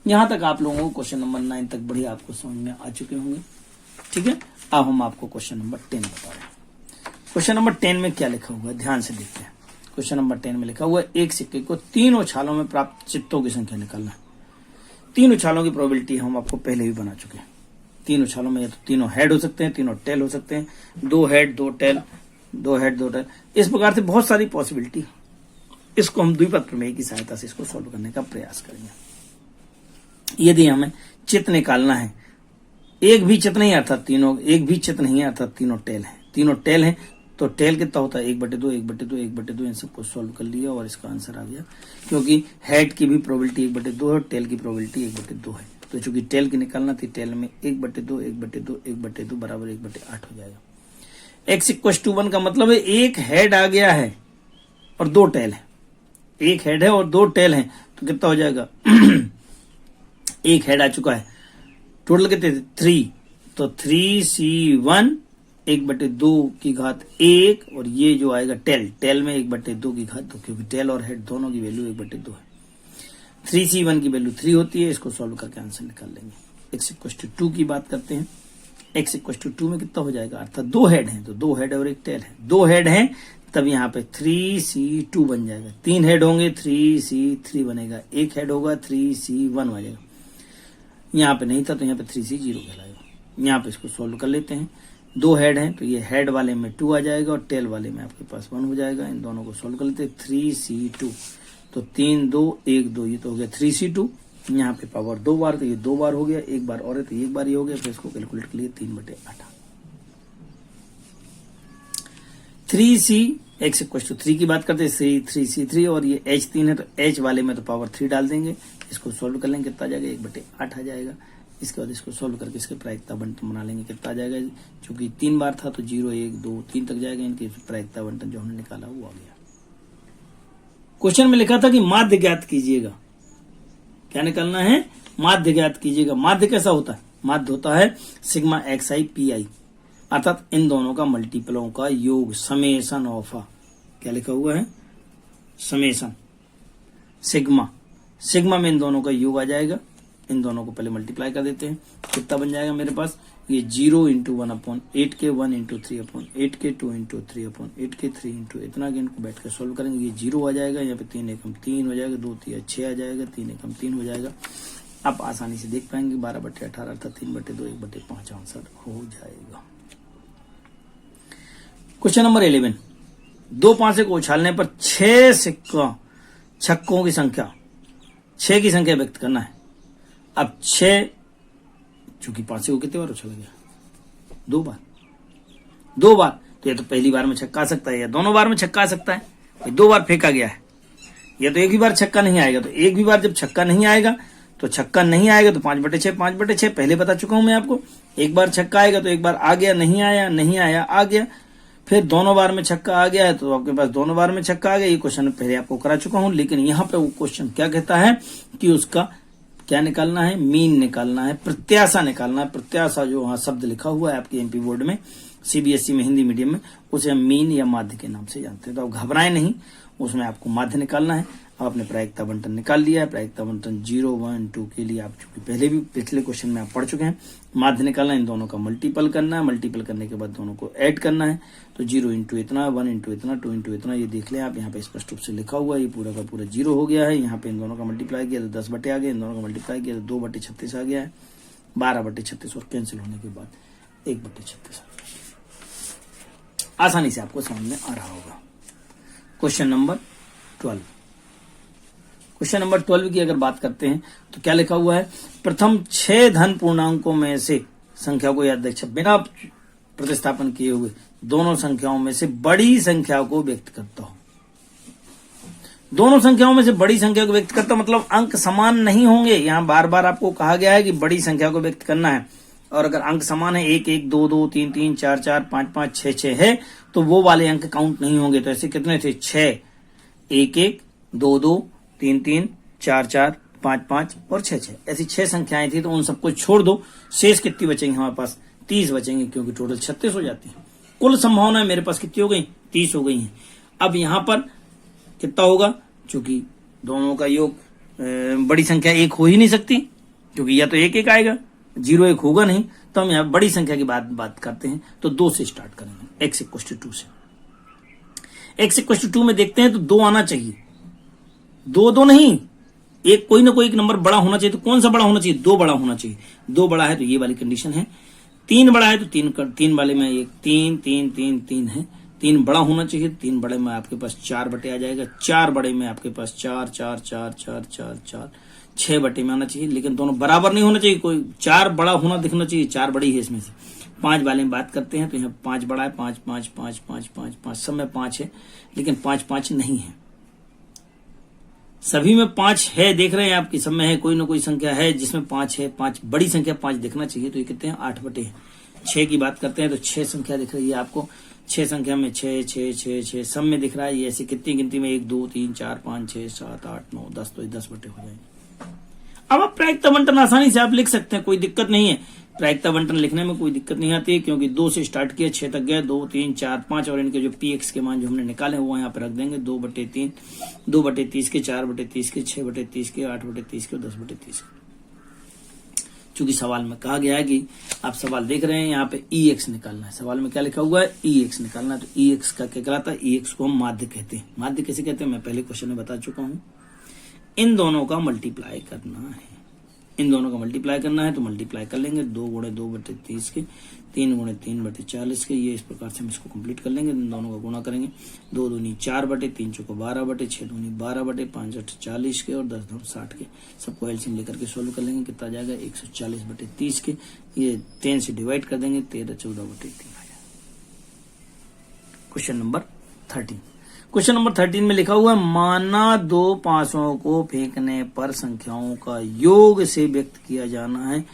यहां तक आप लोगों को क्वेश्चन नंबर 9 तक बढ़िया आपको समझ में आ चुके होंगे। ठीक है, अब हम आपको क्वेश्चन नंबर 10 बता रहे हैं। क्वेश्चन नंबर 10 में क्या लिखा हुआ है, ध्यान से देखते हैं। क्वेश्चन नंबर 10 में लिखा हुआ है एक सिक्के को 3 उछालों में प्राप्त चित्तों की संख्या निकालना है। 3 उछालों की प्रोबेबिलिटी हम आपको पहले भी बना चुके हैं। 3 उछालों में या तो तीनों हेड हो सकते हैं, तीनों टेल हो सकते हैं, 2 हेड 2 टेल, 2 हेड 2 टेल, इस प्रकार से बहुत सारी पॉसिबिलिटी। इसको हम द्विपद प्रमेय की सहायता से इसको सॉल्व करने का प्रयास करेंगे। यदि हमें चित्त निकालना है, एक भी चित्त नहीं अर्थात तीनों, एक भी चित्त नहीं अर्थात तीनों टेल है, तीनों टेल है तो टेल कितना होता है 1/2 1/2 1/2। इन सबको सॉल्व कर लिया और इसका आंसर आ गया, क्योंकि हेड की भी प्रोबेबिलिटी 1/2 है और टेल की प्रोबेबिलिटी 1/2 है। तो चूंकि टेल की निकालना थी, टेल में 1/2 1/2 1/2 बराबर 1/8 हो जाएगा। एक्स इक्वल टू 1 का मतलब है एक हेड आ गया है और 2 टेल है, एक हेड है और 2 टेल है, तो कितना हो जाएगा एक हेड आ चुका है, टोटल कितने 3, तो 3c1 1/2 की घात 1 और ये जो आएगा टेल में 1/2 की घात 2, क्योंकि टेल और हेड दोनों की वैल्यू 1/2 है। 3c1 की वैल्यू 3 होती है, इसको सॉल्व करके आंसर निकाल लेंगे। x इक्वल टू 2 की बात करते हैं। x इक्वल टू 2 में कितना हो जाएगा, अर्थात 2 हेड हैं तो 2 हेड और एक टेल है, 2 हेड हैं तब यहाँ पे 3c2 बन जाएगा, 3 हेड होंगे 3c3 बनेगा, एक हेड होगा 3c1 बनेगा, यहाँ पे नहीं था तो यहाँ पे 3c0 कहलाएगा। यहाँ पे इसको सोल्व कर लेते हैं, 2 हेड हैं तो ये हेड वाले में 2 आ जाएगा और टेल वाले में आपके पास 1 हो जाएगा। इन दोनों को सोल्व कर लेते हैं, 3c2 तो 3 2 1 2 ये तो हो गया 3c2, यहाँ पे पावर 2 बार तो ये 2 बार हो गया, 1 बार और है तो 1 बार ये हो गया, फिर इसको कैलकुलेट कर लिए 3/8। 3c x इक्वल टू 3 की बात करते हैं, 3c3 और ये h 3 है तो h वाले में तो पावर 3 डाल देंगे, इसको सोल्व कर लेंगे, कितना आ जाएगा 1/8 आ जाएगा। इसके बाद इसको सोल्व करके इसके प्रायिकता बंटन बना लेंगे, कितना आ जाएगा, चूंकि 3 बार था तो 0 1 2 3 तक जाएगा, इनकी प्रायिकता बंटन जो हमने निकाला वो आ गया। क्वेश्चन में लिखा था कि माध्य ज्ञात कीजिएगा, क्या निकालना है, माध्य ज्ञात कीजिएगा। माध्य कैसा होता है, माध्य होता है सिग्मा xi pi, अर्थात इन दोनों का मल्टीपलों का योग, समेशन ऑफ, क्या लिखा हुआ है, समेशन सिग्मा, सिग्मा में इन दोनों का योग आ जाएगा। इन दोनों को पहले मल्टीप्लाई कर देते हैं, कितना बन जाएगा मेरे पास, ये 0 × 1/8 के 1 × 3/8 के 2 × 3/8 के 3 × इतना के, इनको बैठ कर सोल्व करेंगे, ये 0 आ जाएगा, यहाँ पे 3 एकम 3 हो जाएगा, 2 3 6 आ जाएगा, 3 एकम 3 हो जाएगा। आप आसानी से देख पाएंगे 12/18 अर्थात 3/2 1/5 आंसर हो जाएगा। क्वेश्चन नंबर 11, 2 पांचे को उछालने पर 6 छक्कों की संख्या, 6 की संख्या व्यक्त करना है। अब 6, चूंकि 5 को कितने बार उछाला गया, 2 बार, 2 बार तो ये तो पहली बार में छक्का आ सकता है या दोनों बार में छक्का आ सकता है, 2 बार फेंका गया है, या तो एक भी बार छक्का नहीं आएगा, तो एक भी बार जब छक्का नहीं आएगा तो छक्का नहीं आएगा तो 5/6, 5/6 पहले बता चुका हूं मैं आपको, एक बार छक्का आएगा तो एक बार आ गया, नहीं आया नहीं आया आ गया, फिर दोनों बार में छक्का आ गया है तो आपके पास दोनों बार में छक्का आ गया। ये क्वेश्चन पहले आपको करा चुका हूं, लेकिन यहाँ पे वो क्वेश्चन क्या कहता है कि उसका क्या निकालना है, मीन निकालना है, प्रत्याशा निकालना है। प्रत्याशा जो वहां शब्द लिखा हुआ है आपके एमपी बोर्ड में, सीबीएसई में, हिंदी मीडियम में, उसे हम मीन या माध्य के नाम से जानते हैं। तो आप घबराएं नहीं, उसमें आपको माध्य निकालना है। अब आपने प्रायिकता बंटन निकाल लिया है, प्रायिकता बंटन 0 1 2 के लिए आप चूंकि पहले भी पिछले क्वेश्चन में आप पढ़ चुके हैं। माध्य निकालना, इन दोनों का मल्टीपल करना है, मल्टीपल करने के बाद दोनों को ऐड करना है। तो 0 × इतना, 1 × इतना, 2 × इतना, ये देख लें आप, यहाँ पे स्पष्ट रूप से लिखा हुआ है, ये पूरा का पूरा 0 हो गया है। यहाँ पे इन दोनों का मल्टीप्लाई किया तो 10 बटे आ गया, इन दोनों का मल्टीप्लाई किया तो 2/36 आ गया है, 12/36 और कैंसिल होने के बाद 1/36 आ गया। आसानी से आपको समझ में आ रहा होगा। क्वेश्चन नंबर 12, क्वेश्चन नंबर 12 की अगर बात करते हैं तो क्या लिखा हुआ है, प्रथम 6 धन पूर्णांकों में से संख्या को याद रखें, बिना प्रतिस्थापन किए हुए दोनों संख्याओं में से बड़ी संख्या को व्यक्त करता हूं। दोनों संख्याओं में से बड़ी संख्या को व्यक्त करता मतलब अंक समान नहीं होंगे। यहां बार बार आपको कहा गया है कि बड़ी संख्या को व्यक्त करना है, और अगर अंक समान है 1 1 2 2 3 3 4 4 5 5 6 6 है तो वो वाले अंक काउंट नहीं होंगे। तो ऐसे कितने थे, 6 1 1 2 2 3 3 4 4 5 5 और 6 6, ऐसी 6 संख्याएं थी। तो उन सबको छोड़ दो, शेष कितनी बचेंगे हमारे पास, 30 बचेंगे, क्योंकि टोटल 36 हो जाती है। कुल संभावना मेरे पास कितनी हो गई, 30 हो गई हैं। अब यहाँ पर कितना होगा, चूंकि दोनों का योग बड़ी संख्या 1 हो ही नहीं सकती, क्योंकि या तो 1 1 आएगा, 0 1 होगा नहीं। तो हम यहाँ बड़ी संख्या की बात करते हैं तो 2 से स्टार्ट करेंगे, x = 2 से। x = 2 में देखते हैं तो 2 आना चाहिए, 2 2 नहीं, एक कोई ना कोई एक नंबर बड़ा होना चाहिए। तो कौन सा बड़ा होना चाहिए, 2 बड़ा होना चाहिए। 2 बड़ा है तो ये वाली कंडीशन है, 3 बड़ा है तो 3 वाले में एक 3 3 3 3 है, 3 बड़ा होना चाहिए। 3 बड़े में आपके पास 4 बटे आ जाएगा, 4 बड़े में आपके पास 4 4 4 4 4 4 6 बटे में आना चाहिए, लेकिन दोनों बराबर नहीं होना चाहिए, कोई 4 बड़ा होना दिखना चाहिए, 4 बड़ी है इसमें से। 5 वाले में बात करते हैं तो यहाँ 5 बड़ा है, 5 5 5 5 5 5 सब में 5 है, लेकिन 5 5 नहीं है, सभी में 5 है। देख रहे हैं आपकी, सब में है, कोई ना कोई संख्या है जिसमें 5 है। 5 बड़ी संख्या 5 दिखना चाहिए, तो ये कितने हैं, 8 बटे। 6 की बात करते हैं तो 6 संख्या दिख रही है आपको, 6 संख्या में 6 6 6 6 सब में दिख रहा है। ये ऐसी कितनी गिनती में 1 2 3 4 5 6 7 8 9 10, तो 10 बटे हो जाएंगे। अब आप प्रायिकता बंटन आसानी से आप लिख सकते हैं, कोई दिक्कत नहीं है। प्रायिकता बंटन लिखने में कोई दिक्कत नहीं आती है, क्योंकि 2 से स्टार्ट किया, 6 तक गया, 2 3 4 5, और इनके जो px के मान जो हमने निकाले वो यहाँ पे रख देंगे। 2/3, 2/30 के, 4/30 के, 6/30 के, 8/30 के और 10/30 के। चूंकि सवाल में कहा गया है कि आप सवाल देख रहे हैं यहाँ पे EX निकालना है, सवाल में क्या लिखा हुआ है EX निकालना है, तो EX का क्या कहलाता है, EX को हम माध्य कहते हैं। माध्य कैसे कहते हैं मैं पहले क्वेश्चन में बता चुका हूं। इन दोनों का मल्टीप्लाई करना है, इन दोनों का मल्टीप्लाई करना है, तो मल्टीप्लाई कर लेंगे 2 गुणे 2/30 के, 3 गुणे 3/40 के, ये इस प्रकार से हम इसको कंप्लीट कर लेंगे। इन दोनों का गुणा करेंगे, 2 दूनी 4/3 चौको 12/, 6 दूनी 12/5 8 40 के और 10 दूनी 60 के। सबको एलसीएम लेकर के सोल्व कर लेंगे, कितना जाएगा 140/30 के, ये 10 से डिवाइड कर देंगे, 13/14/3 आ जाएगा। Question number 13। क्वेश्चन नंबर 13 में लिखा हुआ है माना 2 पासों को फेंकने पर संख्याओं का योग से व्यक्त किया जाना है,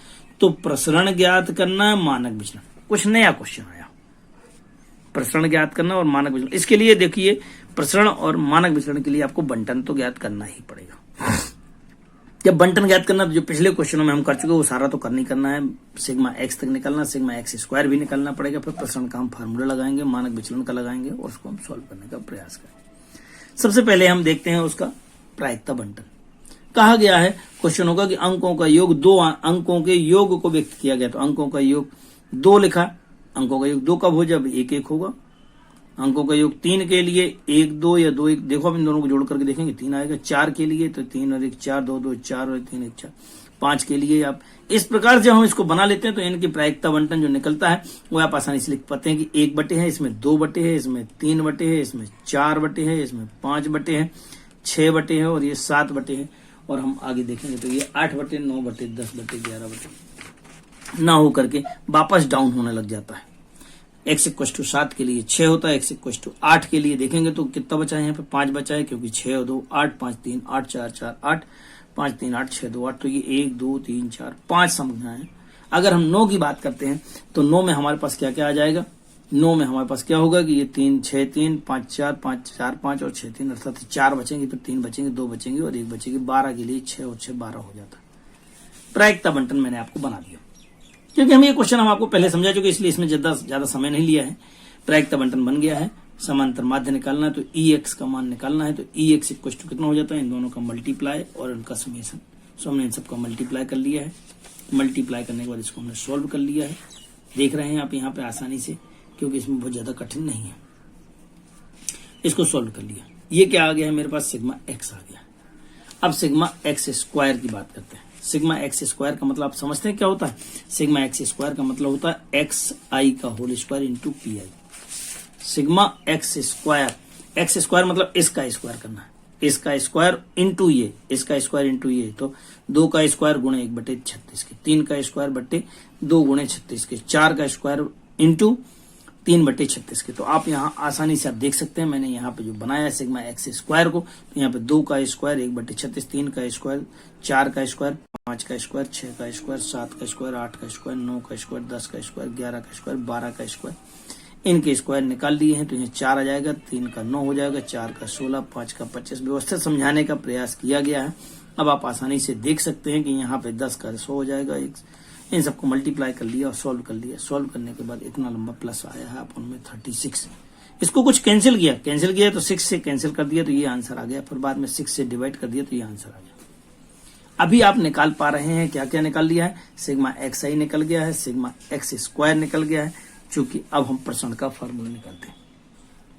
तो प्रसरण ज्ञात करना है, मानक विचलन। कुछ नया क्वेश्चन आया, प्रसरण ज्ञात करना और मानक विचलन। इसके लिए देखिए प्रसरण और मानक विचलन के लिए आपको बंटन तो ज्ञात करना ही पड़ेगा। जब बंटन ज्ञात करना, तो जो पिछले क्वेश्चनों में हम कर चुके वो सारा तो करनी करना है। सिग्मा एक्स तक निकलना, सिग्मा एक्स स्क्वायर भी निकलना पड़ेगा, फिर प्रसरण का हम फार्मूला लगाएंगे, मानक विचलन का लगाएंगे और उसको हम सॉल्व करने का प्रयास करेंगे। सबसे पहले हम देखते हैं उसका प्रायिकता बंटन। कहा गया है क्वेश्चन होगा कि अंकों का योग 2 अंकों के योग को व्यक्त किया गया, तो अंकों का योग 2 लिखा, अंकों का योग 2 कब हो, जब 1 1 होगा। अंकों का योग 3 के लिए 1 2 या 2 1, देखो अब इन दोनों को जोड़ करके देखेंगे 3 आएगा। 4 के लिए तो 3 और 1 4, 2 2 4 और 3 1 4। 5 के लिए आप इस प्रकार से हम इसको बना लेते हैं, तो इनकी प्रायिकता बंटन जो निकलता है वो आप आसानी से लिख पाते हैं कि 1 बटे है, इसमें 2 बटे है, इसमें 3 बटे है, इसमें 4 बटे है, इसमें 5 बटे है, 6 बटे है और ये 7 बटे है। और हम आगे देखेंगे तो ये 8 बटे 9 बटे 10 बटे 11 बटे ना हो करके वापस डाउन होने लग जाता है। x = 7 के लिए 6 होता है, x = 8 के लिए देखेंगे तो कितना बचा है, यहाँ पे 5 बचा है, क्योंकि 6 और 2 8 5 3 8 4 4 8 5 3 8 6 2 8, तो ये 1 2 3 4 5 संख्याएं हैं। अगर हम 9 की बात करते हैं तो 9 में हमारे पास क्या क्या आ जाएगा, 9 में हमारे पास क्या होगा कि ये 3 6 3 5 4 5 4 5 और 6 3, अर्थात 4 बचेंगे, फिर 3 बचेंगे, 2 बचेंगे और 1 बचेगी। 12 के लिए 6 और 6 12 हो जाता है। प्रायिकता बंटन मैंने आपको बना दिया, क्योंकि हम ये क्वेश्चन हम आपको पहले समझा चुके, इसलिए इसमें ज्यादा समय नहीं लिया है। प्रायिकता बंटन बन गया है। समांतर माध्य निकालना है, तो EX का मान निकालना है, तो EX = कितना हो जाता है, इन दोनों का मल्टीप्लाई और इनका समेशन। सो हमने इन सबका मल्टीप्लाई कर लिया है। मल्टीप्लाई करने के बाद इसको हमने सोल्व कर लिया है। देख रहे हैं आप यहाँ पे आसानी से, क्योंकि इसमें बहुत ज्यादा कठिन नहीं है। इसको सोल्व कर लिया, ये क्या आ गया है मेरे पास, सिग्मा एक्स आ गया। अब सिग्मा एक्स स्क्वायर की बात करते हैं। सिग्मा एक्स स्क्वायर का मतलब आप समझते हैं क्या होता है, सिग्मा एक्स स्क्वायर का मतलब होता है एक्स आई का whole square into P i. Sigma x square मतलब इसका स्क्वायर करना है, इसका स्क्वायर इंटू ये, इसका स्क्वायर इंटू ये, तो 2 का स्क्वायर गुणे 1/36 के, 3 का स्क्वायर बटे 2 गुणे 36 के, 4 का स्क्वायर इंटू 3/36 के। तो आप यहाँ आसानी से आप देख सकते हैं, मैंने यहाँ पे जो बनाया है सिग्मा एक्स स्क्वायर को, तो यहाँ पे 2 का स्क्वायर 1/36, 3 का स्क्वायर, 4 का स्क्वायर, 5 का स्क्वायर, 6 का स्क्वायर, 7 का स्क्वायर, 8 का स्क्वायर, 9 का स्क्वायर, 10 का स्क्वायर, 11 का स्क्वायर, 12 का स्क्वायर, इनके स्क्वायर निकाल लिए हैं, तो यहाँ 4 आ जाएगा, 3 का 9 हो जाएगा, 4 का 16, 5 का 25। व्यवस्थित समझाने का प्रयास किया गया है। अब आप आसानी से देख सकते हैं कि यहाँ पे 10 का 100 हो जाएगा। इन सबको मल्टीप्लाई कर लिया और सॉल्व कर लिया। सॉल्व करने के बाद इतना लंबा प्लस आया है अपन में 36। इसको कुछ कैंसिल किया तो 6 से कैंसिल कर दिया, तो ये आंसर आ गया। फिर बाद में 6 से डिवाइड कर दिया, तो ये आंसर आ गया। अभी आप निकाल पा रहे हैं क्या क्या निकाल लिया है, सिग्मा एक्स आई निकल गया है, सिग्मा एक्स स्क्वायर निकल गया है। चूंकि अब हम प्रसरण का फार्मूला निकालते हैं।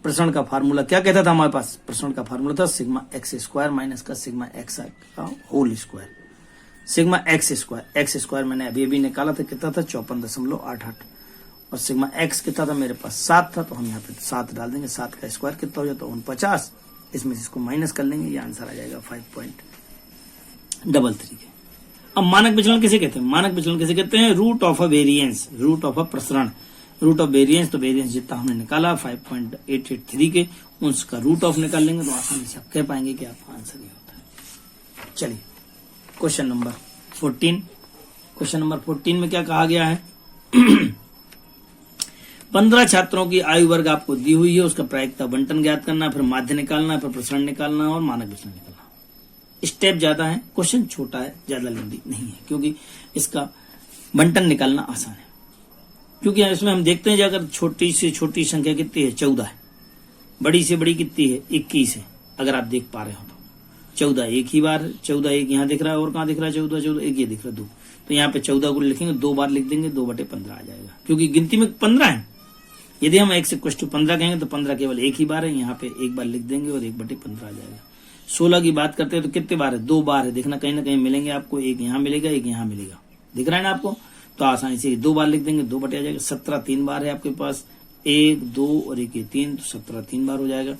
प्रसरण का फार्मूला क्या कहता था हमारे पास, प्रसरण का फार्मूला था सिग्मा एक्स स्क्वायर माइनस का सिग्मा एक्स का whole square. Sigma x square मैंने अभी निकाला था, कितना था 54.88, और सिग्मा एक्स कितना था मेरे पास 7 था, तो हम यहाँ पे 7 डाल देंगे। 7 का स्क्वायर कितना हो जाता है 49, इसमें इसको माइनस कर लेंगे, ये आंसर आ जाएगा 5.33 के। अब मानक विचलन किसे कहते हैं, मानक विचलन किसे कहते हैं, root of a variance, root of a प्रसरण, रूट ऑफ वेरिएंस। तो वेरिएंस जितना हमने निकाला 5.883 के, उसका रूट ऑफ निकाल लेंगे, तो आसानी से आप कह पाएंगे कि आपका आंसर ये होता है। चलिए क्वेश्चन नंबर 14। क्वेश्चन नंबर 14 में क्या कहा गया है 15 छात्रों की आयु वर्ग आपको दी हुई है, उसका प्रायिकता बंटन ज्ञात करना है, फिर माध्य निकालना है, फिर प्रसरण निकालना है और मानक विचलन निकालना है। स्टेप ज्यादा है, क्वेश्चन छोटा है, ज्यादा लंबी नहीं है, क्योंकि इसका बंटन निकालना आसान है। क्योंकि इसमें हम देखते हैं अगर छोटी से छोटी संख्या कितनी है 14 है, बड़ी से बड़ी कितनी है 21 है, अगर आप देख पा रहे हो 14 एक ही बार, 14 एक यहाँ दिख रहा है, और कहाँ दिख रहा है 14, 14 एक ये दिख रहा है 2, तो यहाँ पे 14 को लिखेंगे, 2 बार लिख देंगे, 2/15 आ जाएगा, क्योंकि गिनती में 15 है। यदि हम x = 15 कहेंगे तो 15 केवल एक ही बार है, यहाँ पे एक बार लिख देंगे और 1/15 आ जाएगा। 16 की बात करते हैं तो कितने बार है, 2 बार है, देखना कहीं ना कहीं मिलेंगे आपको, एक यहाँ मिलेगा, एक यहाँ मिलेगा, दिख रहा है ना आपको, तो आसानी से 2 बार लिख देंगे, 2 बटे आ जाएगा। 17 3 बार है आपके पास, 1 2 और 1 ये 3, तो 17 3 बार हो जाएगा।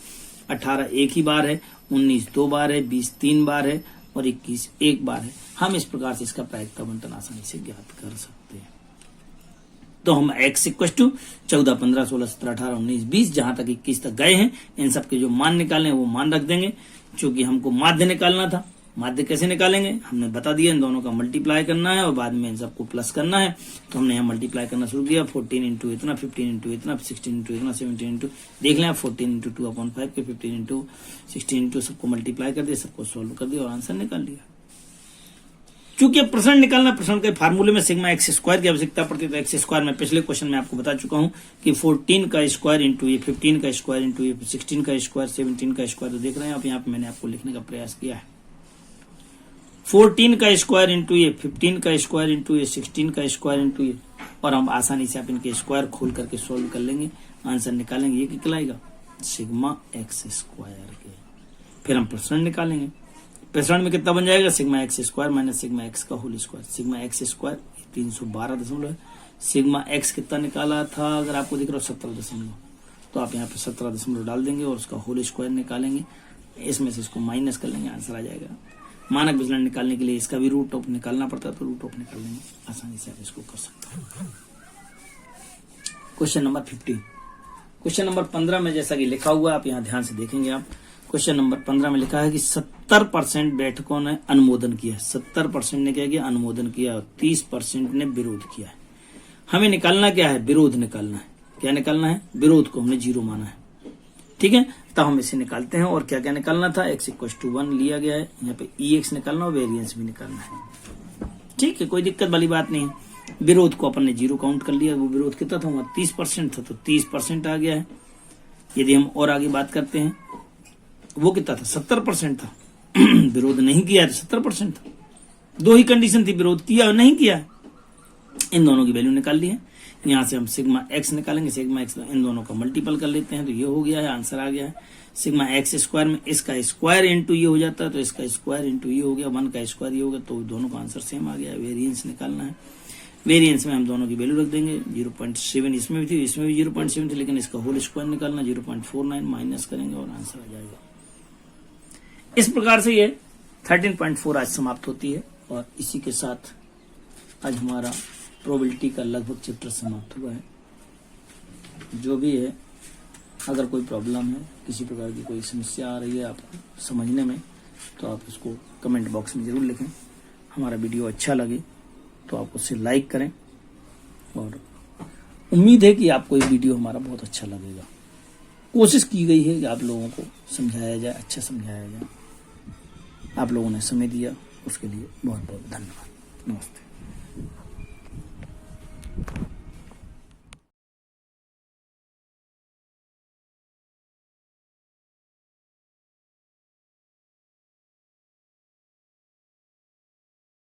18 एक ही बार है, 19 2 बार है, 20 3 बार है और 21 1 बार है। हम इस प्रकार से इसका प्रायिकता बंटन आसानी से ज्ञात कर सकते हैं। तो हम x = 14 15 16 17 18 19 20 जहां तक 21 तक गए हैं, इन सब के जो मान निकालने हैं वो मान रख देंगे। क्योंकि हमको माध्य निकालना था, माध्य कैसे निकालेंगे हमने बता दिया, इन दोनों का मल्टीप्लाई करना है और बाद में इन सबको प्लस करना है। तो हमने यहाँ मल्टीप्लाई करना शुरू किया, 14 इंटू इतना, 15 इंटू इतना, 16 इंटू इतना, 17 इंटू, देख लें 14 इंटू 2/5 के 15 इंटू 16 इंटू, सबको मल्टीप्लाई कर दिया, सबको सोल्व कर दिया और आंसर निकाल लिया। चूंकि अब प्रश्न निकालना, प्रश्न के फार्मूले में सिग्मा x² की आवश्यकता पड़ती है, तो x² में पिछले क्वेश्चन में आपको बता चुका हूं कि 14 का स्क्वायर इंटू ये 15 का स्क्वायर इंटू ये 16 का स्क्वायर 17 का स्क्वायर, तो देख रहे हैं आप, यहाँ पे मैंने आपको लिखने का प्रयास किया है। 14 का स्क्वायर इंटू ये 15 का स्क्वायर इंटू ये 16 का स्क्वायर इंटू ये, और हम आसानी से आप इनके स्क्वायर खोल करके सोल्व कर लेंगे, आंसर निकालेंगे। ये कहलाएगा सिग्मा x²। फिर हम प्रश्न निकालेंगे, प्रश्न में कितना बन जाएगा, sigma x² minus sigma x का whole square. Sigma x² 312 sigma x कितना निकाला था, अगर आपको दिख रहा हो 17 तो आप यहाँ पे 17 डाल देंगे और उसका होल स्क्वायर निकालेंगे, इसमें से इसको माइनस कर लेंगे, आंसर आ जाएगा। मानक विचलन निकालने के लिए इसका भी रूट ऑफ निकालना पड़ता है, तो रूट ऑफ निकाल लेंगे, आसानी से आप इसको कर सकते हैं। क्वेश्चन नंबर 15, क्वेश्चन नंबर 15 में जैसा कि लिखा हुआ, आप यहाँ ध्यान से देखेंगे आप, क्वेश्चन नंबर 15 में लिखा है कि 70% बैठकों ने अनुमोदन किया, 70% ने क्या किया, अनुमोदन किया, और 30% ने विरोध किया है। हमें निकालना क्या है, विरोध निकालना है। क्या निकालना है, विरोध को हमने 0 माना है, ठीक है। तब हम इसे निकालते हैं, और क्या क्या निकालना था, x = 1 लिया गया है, यहाँ पे EX निकालना और वेरिएंस भी निकालना है, ठीक है, कोई दिक्कत वाली बात नहीं है। विरोध को अपन ने 0 काउंट कर लिया, वो विरोध कितना था, वहां 30% था, तो 30% आ गया है। यदि हम और आगे बात करते हैं, वो कितना था, 70% था, विरोध नहीं किया तो 70% था, 2 ही कंडीशन थी, विरोध किया और नहीं किया। इन दोनों की वैल्यू निकाल ली है, यहाँ से हम सिग्मा x निकालेंगे, सिग्मा x इन दोनों का मल्टीपल कर लेते हैं, तो ये हो गया है, आंसर आ गया है। सिग्मा x² में इसका स्क्वायर इंटू ये हो जाता है, तो इसका स्क्वायर इंटू ये हो गया, 1 का स्क्वायर ये हो गया, तो दोनों का आंसर सेम आ गया। वेरिएंस निकालना है, वेरिएंस में हम दोनों की वैल्यू रख देंगे, 0.7 इसमें भी थी, इसमें भी 0.7 थी, लेकिन इसका होल स्क्वायर निकालना, 0.49 माइनस करेंगे और आंसर आ जाएगा। इस प्रकार से ये 13.4 आज समाप्त होती है, और इसी के साथ आज हमारा प्रोबेबिलिटी का लगभग चैप्टर समाप्त हुआ है। जो भी है, अगर कोई प्रॉब्लम है, किसी प्रकार की कोई समस्या आ रही है आपको समझने में, तो आप इसको कमेंट बॉक्स में जरूर लिखें। हमारा वीडियो अच्छा लगे तो आप उसे लाइक करें, और उम्मीद है कि आपको ये वीडियो हमारा बहुत अच्छा लगेगा। कोशिश की गई है कि आप लोगों को समझाया जाए, अच्छा समझाया जाए। आप लोगों ने समय दिया, उसके लिए बहुत बहुत धन्यवाद। नमस्ते।